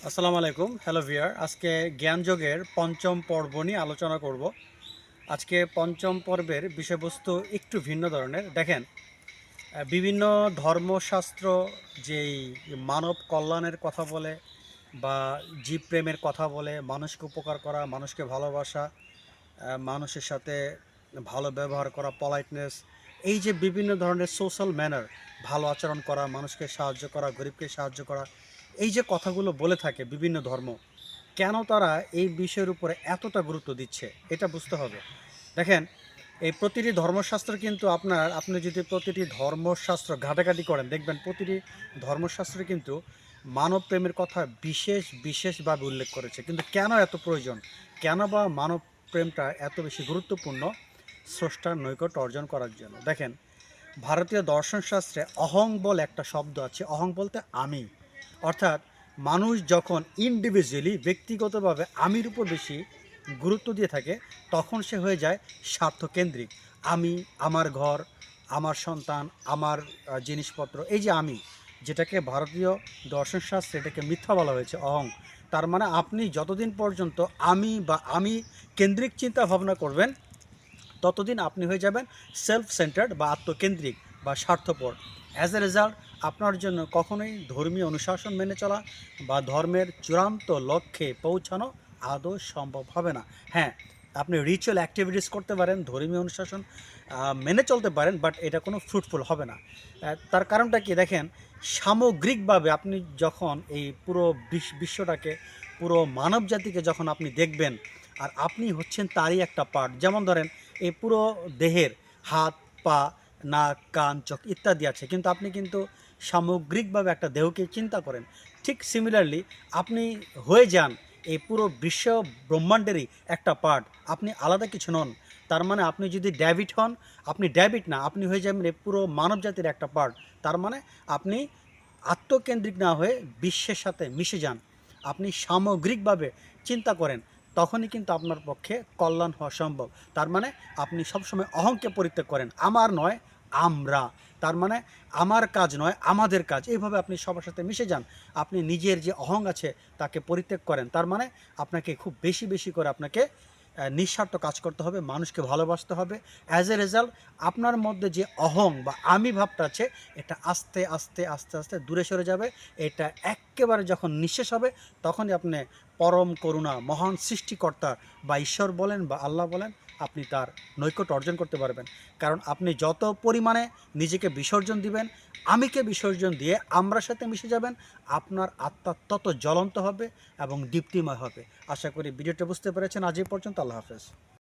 আসসালামু আলাইকুম, হ্যালো ভিয়ার। আজকে জ্ঞানযোগের পঞ্চম পর্ব নিয়ে আলোচনা করব। আজকে পঞ্চম পর্বের বিষয়বস্তু একটু ভিন্ন ধরনের। দেখেন, বিভিন্ন ধর্মশাস্ত্র যেই মানব কল্যাণের কথা বলে বা জীব প্রেমের কথা বলে, মানুষকে উপকার করা, মানুষকে ভালোবাসা, মানুষের সাথে ভালো ব্যবহার করা, পলাইটনেস, এই যে বিভিন্ন ধরনের সোশ্যাল ম্যানার, ভালো আচরণ করা, মানুষকে সাহায্য করা, গরিবকে সাহায্য করা, এই যে কথাগুলো বলে থাকে বিভিন্ন ধর্ম, কেন তারা এই বিষয়ের উপরে এতটা গুরুত্ব দিচ্ছে এটা বুঝতে হবে। দেখেন, এই প্রতিটি ধর্মশাস্ত্র কিন্তু আপনি যদি প্রতিটি ধর্মশাস্ত্র ঘাটাঘাটি করেন, দেখবেন প্রতিটি ধর্মশাস্ত্রে কিন্তু মানব প্রেমের কথা বিশেষভাবে উল্লেখ করেছে। কিন্তু কেন এত প্রয়োজন, কেন বা মানব প্রেমটা এত বেশি গুরুত্বপূর্ণ স্রষ্টার নৈকট্য অর্জন করার জন্য? দেখেন, ভারতীয় দর্শনশাস্ত্রে অহং বলে একটা শব্দ আছে। অহং বলতে আমি, অর্থাৎ মানুষ যখন ইন্ডিভিজুয়ালি ব্যক্তিগতভাবে আমির উপর বেশি গুরুত্ব দিয়ে থাকে, তখন সে হয়ে যায় স্বার্থকেন্দ্রিক। আমি, আমার ঘর, আমার সন্তান, আমার জিনিসপত্র, এই যে আমি, যেটাকে ভারতীয় দর্শনশাস্ত্রে এটাকে মিথ্যা বলা হয়েছে, অহং। তার মানে আপনি যতদিন পর্যন্ত আমি কেন্দ্রিক চিন্তা ভাবনা করবেন, ততদিন আপনি হয়ে যাবেন সেলফ সেন্টার্ড বা আত্মকেন্দ্রিক বা স্বার্থপর। অ্যাজ এ রেজাল্ট আপনার জন্য কখনোই ধর্মীয় অনুশাসন মেনে চলা বা ধর্মের চূড়ান্ত লক্ষ্যে পৌঁছানো আদৌ সম্ভব হবে না। হ্যাঁ, আপনি রিচুয়াল অ্যাক্টিভিটিস করতে পারেন, ধর্মীয় অনুশাসন মেনে চলতে পারেন, বাট এটা কোনো ফ্রুটফুল হবে না। তার কারণটা কি দেখেন, সামগ্রিকভাবে আপনি যখন এই পুরো বিশ্বটাকে, পুরো মানব জাতিকে যখন আপনি দেখবেন, আর আপনি হচ্ছেন তারই একটা পার্ট। যেমন ধরেন, এই পুরো দেহের হাত, পা, নাক, কান, চোখ ইত্যাদি আছে, কিন্তু আপনি কিন্তু সামগ্রিকভাবে একটা দেহকে চিন্তা করেন। ঠিক সিমিলারলি আপনি হয়ে যান এই পুরো বিশ্ব ব্রহ্মাণ্ডেরই একটা পার্ট। আপনি আলাদা কিছু নন। তার মানে আপনি যদি ডেভিড হন, আপনি ডেভিড না, আপনি হয়ে যাবেন এই পুরো মানব জাতির একটা পার্ট। তার মানে আপনি আত্মকেন্দ্রিক না হয়ে বিশ্বের সাথে মিশে যান, আপনি সামগ্রিকভাবে চিন্তা করেন, তখনই কিন্তু আপনার পক্ষে কল্যাণ হওয়া সম্ভব। তার মানে আপনি সবসময় অহংকে পরিত্যাগ করেন, আমার নয় আমরা। তার মানে আমার কাজ নয় আমাদের কাজ, এইভাবে আপনি সবার সাথে মিশে যান। আপনি নিজের যে অহং আছে তাকে পরিত্যাগ করেন। তার মানে আপনাকে খুব বেশি বেশি করে আপনাকে নিঃস্বার্থ কাজ করতে হবে, মানুষকে ভালোবাসতে হবে। অ্যাজ এ রেজাল্ট আপনার মধ্যে যে অহং বা আমি ভাবটা আছে, এটা আস্তে আস্তে আস্তে আস্তে দূরে সরে যাবে। এটা একেবারে যখন নিঃশেষ হবে, তখনই আপনি পরম করুণা মহান সৃষ্টিকর্তা বা ঈশ্বর বলেন বা আল্লাহ বলেন, আপনি তার নৈকট্য অর্জন করতে পারবেন। কারণ আপনি যত পরিমাণে নিজেকে বিসর্জন দিবেন, আমিকে বিসর্জন দিয়ে আমরার সাথে মিশে যাবেন, আপনার আত্মা তত জ্বলন্ত হবে এবং দীপ্তিময় হবে। আশা করি ভিডিওটা বুঝতে পেরেছেন। আজ এই পর্যন্ত। আল্লাহ হাফেজ।